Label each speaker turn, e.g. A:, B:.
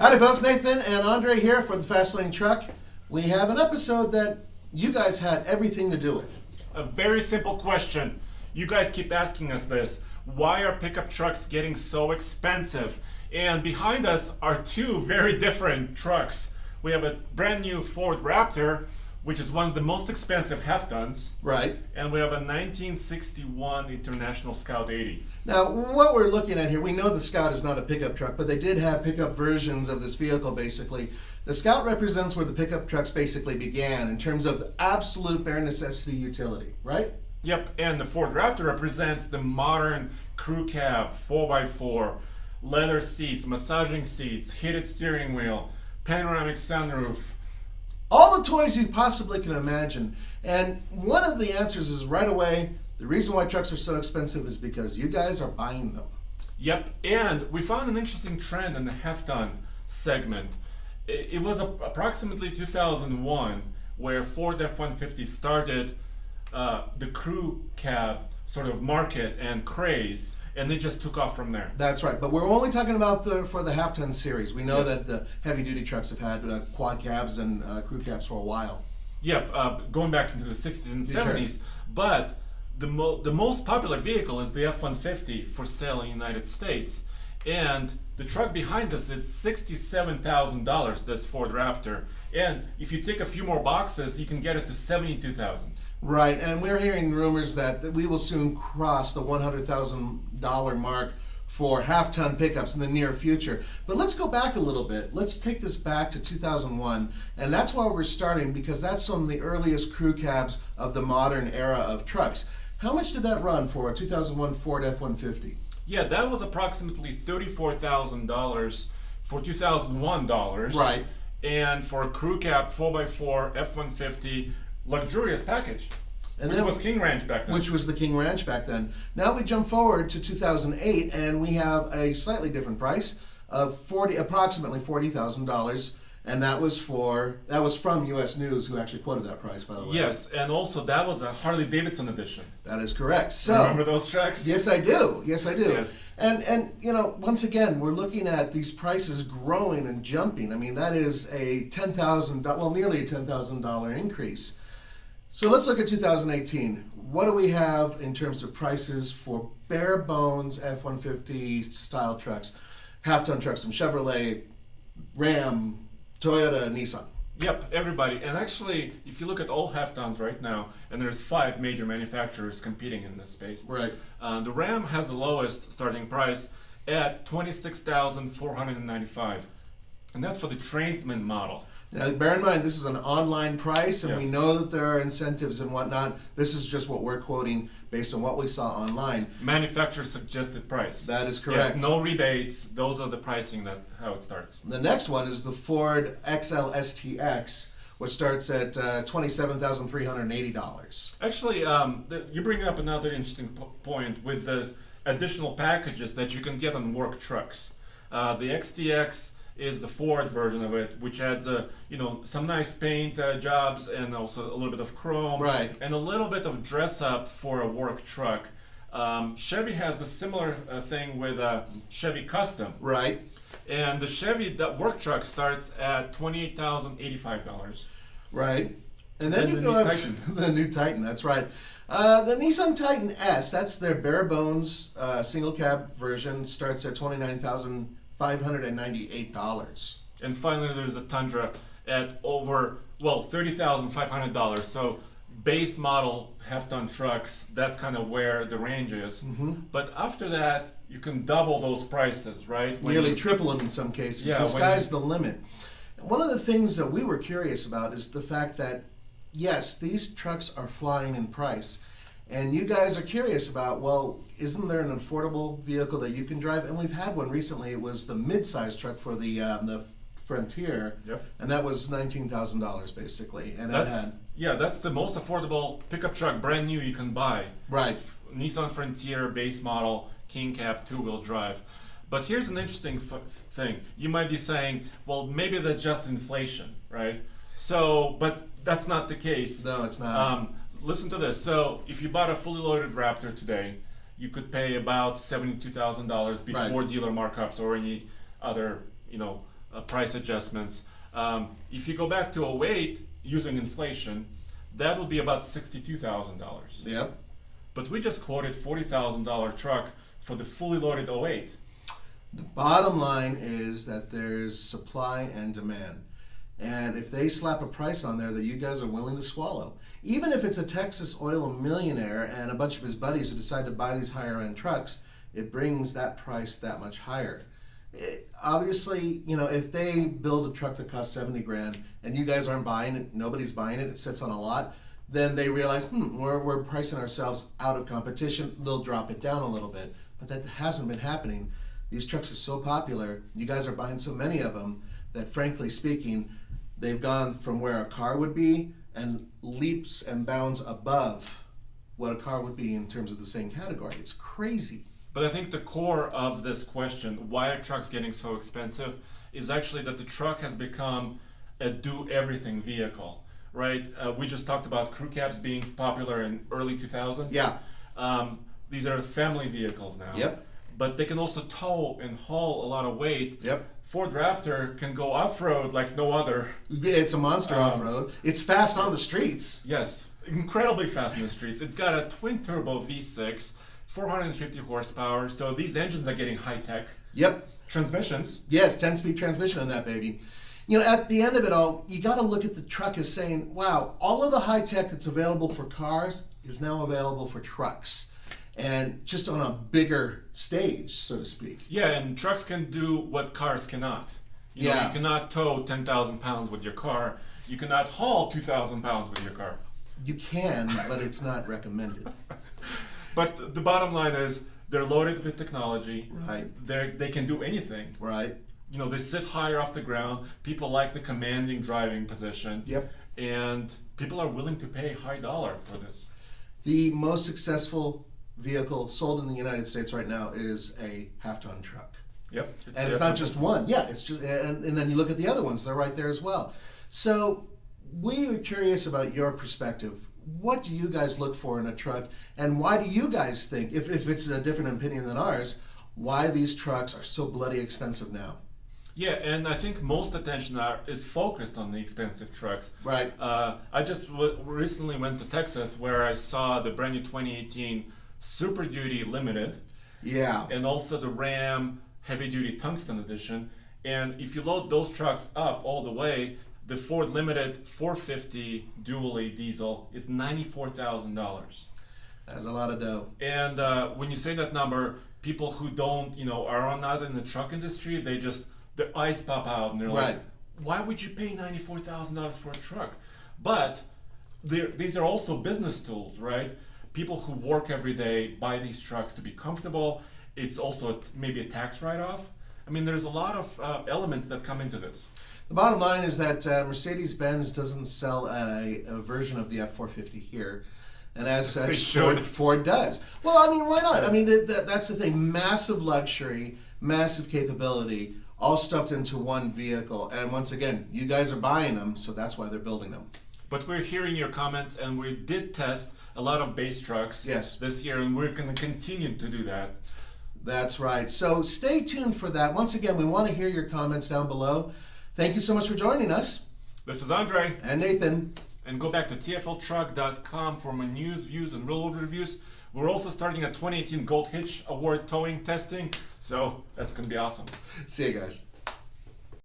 A: Howdy folks, Nathan and Andre here for the Fast Lane Truck. We have an episode that you guys had everything to do with.
B: A very simple question. You guys keep asking us this. Why are pickup trucks getting so expensive? And behind us are two very different trucks. We have a brand new Ford Raptor, which is one of the most expensive half-tons.
A: Right.
B: And we have a 1961 International Scout 80.
A: Now, what we're looking at here, we know the Scout is not a pickup truck, but they did have pickup versions of this vehicle, basically. The Scout represents where the pickup trucks basically began in terms of the absolute bare necessity utility, right?
B: Yep, and the Ford Raptor represents the modern crew cab, 4x4, leather seats, massaging seats, heated steering wheel, panoramic sunroof.
A: All the toys you possibly can imagine. And one of the answers is right away, the reason why trucks are so expensive is because you guys are buying them.
B: Yep, and we found an interesting trend in the half-ton segment. It was approximately 2001 where Ford F-150 started the crew cab sort of market and craze, and they just took off from there.
A: That's right, but we're only talking about for the half-ton series. We know
B: Yes.
A: that the heavy-duty trucks have had quad cabs and crew cabs for a while.
B: Yep, going back into the 60s and
A: Sure.
B: 70s, but the most popular vehicle is the F-150 for sale in the United States, and the truck behind us is $67,000, this Ford Raptor, and if you tick a few more boxes, you can get it to $72,000.
A: Right, and we're hearing rumors that we will soon cross the $100,000 mark for half-ton pickups in the near future. But let's go back a little bit. Let's take this back to 2001, and that's why we're starting, because that's some of the earliest crew cabs of the modern era of trucks. How much did that run for a 2001 Ford F-150?
B: Yeah, that was approximately $34,000 for 2001 dollars.
A: Right.
B: And for a crew cab 4x4 F-150 luxurious package,
A: And
B: which
A: then-
B: was King Ranch back then.
A: Which was the King Ranch back then. Now we jump forward to 2008, and we have a slightly different price of approximately $40,000, and that was from U.S. News, who actually quoted that price, by the way.
B: Yes, and also that was a Harley Davidson edition.
A: That is correct. So
B: Remember those trucks?
A: yes, I do. Yes, I do.
B: Yes.
A: And you know, once again, we're looking at these prices growing and jumping. I mean, that is a nearly a $10,000 increase. So let's look at 2018. What do we have in terms of prices for bare bones F-150 style trucks, half-ton trucks from Chevrolet, Ram, Toyota, Nissan?
B: Yep, everybody. And actually, if you look at all half-tons right now, and there's 5 major manufacturers competing in this space.
A: Right.
B: The Ram has the lowest starting price at $26,495, and that's for the tradesman model.
A: Now, bear in mind, this is an online price, and
B: Yes.
A: we know that there are incentives and whatnot. This is just what we're quoting based on what we saw online.
B: Manufacturer suggested price.
A: That is correct.
B: Yes, no rebates. Those are the pricing how it starts.
A: The next one is the Ford XL STX, which starts at $27,380.
B: Actually, you bring up another interesting point with the additional packages that you can get on work trucks. The XTX is the Ford version of it, which adds some nice paint jobs and also a little bit of chrome,
A: Right.
B: and a little bit of dress up for a work truck. Chevy has the similar thing with Chevy Custom,
A: Right.
B: and the Chevy work truck starts at $28,085.
A: Right. And then
B: And
A: you
B: the
A: go
B: new
A: up
B: Titan.
A: to the new Titan, that's right. The Nissan Titan S, that's their bare bones single cab version, starts at $29,598.
B: And finally, there's a Tundra at over $30,500. So base model half-ton trucks, that's kind of where the range is.
A: Mm-hmm.
B: But after that, you can double those prices, right? When
A: Nearly
B: you-
A: triple them in some cases.
B: Yeah,
A: The
B: when
A: sky's
B: you-
A: the limit. One of the things that we were curious about is the fact that, yes, these trucks are flying in price. And you guys are curious about, well, isn't there an affordable vehicle that you can drive? And we've had one recently. It was the mid-size truck for the Frontier.
B: Yep.
A: And that was $19,000 basically. And that had,
B: that's the most affordable pickup truck, brand new, you can buy.
A: right.
B: Nissan Frontier base model, King Cab, 2-wheel drive. But here's an interesting thing. You might be saying, well, maybe that's just inflation, right? So, but that's not the case.
A: No, it's not.
B: Listen to this. So, if you bought a fully loaded Raptor today, you could pay about $72,000 before
A: Right.
B: dealer markups or any other, price adjustments. If you go back to '08 using inflation, that will be about $62,000.
A: Yep.
B: But we just quoted $40,000 truck for the fully loaded '08.
A: The bottom line is that there's supply and demand. And if they slap a price on there that you guys are willing to swallow, even if it's a Texas oil millionaire and a bunch of his buddies who decide to buy these higher end trucks, it brings that price that much higher. Obviously, if they build a truck that costs 70 grand and you guys aren't buying it, nobody's buying it, it sits on a lot, then they realize, we're pricing ourselves out of competition, they'll drop it down a little bit. But that hasn't been happening. These trucks are so popular, you guys are buying so many of them, that frankly speaking, they've gone from where a car would be and leaps and bounds above what a car would be in terms of the same category. It's crazy.
B: But I think the core of this question, why are trucks getting so expensive, is actually that the truck has become a do-everything vehicle, right? We just talked about crew cabs being popular in early 2000s.
A: Yeah.
B: These are family vehicles now.
A: Yep.
B: But they can also tow and haul a lot of weight.
A: Yep.
B: Ford Raptor can go off-road like no other.
A: It's a monster off-road. It's fast on the streets.
B: Yes, incredibly fast in the streets. It's got a twin-turbo V6, 450 horsepower, so these engines are getting high-tech.
A: Yep.
B: Transmissions.
A: Yes, 10-speed transmission on that baby. At the end of it all, you got to look at the truck as saying, wow, all of the high-tech that's available for cars is now available for trucks. And just on a bigger stage, so to speak.
B: Yeah, and trucks can do what cars cannot. You cannot tow 10,000 pounds with your car. You cannot haul 2,000 pounds with your car.
A: You can, but it's not recommended.
B: But the bottom line is they're loaded with technology.
A: Right.
B: They can do anything.
A: Right.
B: They sit higher off the ground. People like the commanding driving position.
A: Yep.
B: And people are willing to pay high dollar for this.
A: The most successful vehicle sold in the United States right now is a half-ton truck.
B: Yep.
A: And it's not just one. Yeah, it's just, and then you look at the other ones, they're right there as well. So we are curious about your perspective. What do you guys look for in a truck, and why do you guys think, if it's a different opinion than ours, why these trucks are so bloody expensive now?
B: Yeah, and I think most attention is focused on the expensive trucks.
A: Right.
B: I just recently went to Texas where I saw the brand new 2018 Super Duty Limited.
A: Yeah.
B: And also the Ram Heavy Duty Tungsten Edition. And if you load those trucks up all the way, the Ford Limited 450 dually diesel is $94,000.
A: That's a lot of dough.
B: And when you say that number, people who don't, are not in the truck industry, their eyes pop out and they're
A: Right.
B: like, why would you pay $94,000 for a truck? But these are also business tools, right? People who work every day buy these trucks to be comfortable. It's also maybe a tax write-off. I mean, there's a lot of elements that come into this.
A: The bottom line is that Mercedes-Benz doesn't sell a version of the F450 here. And as such, Ford does. Well, I mean, why not? I mean, that's the thing. Massive luxury, massive capability, all stuffed into one vehicle. And once again, you guys are buying them, so that's why they're building them.
B: But we're hearing your comments, and we did test a lot of base trucks this year, and we're going to continue to do that.
A: That's right. So stay tuned for that. Once again, we want to hear your comments down below. Thank you so much for joining us.
B: This is Andre.
A: And Nathan.
B: And go back to tfltruck.com for more news, views, and real-world reviews. We're also starting a 2018 Gold Hitch Award towing testing, so that's going to be awesome.
A: See you guys.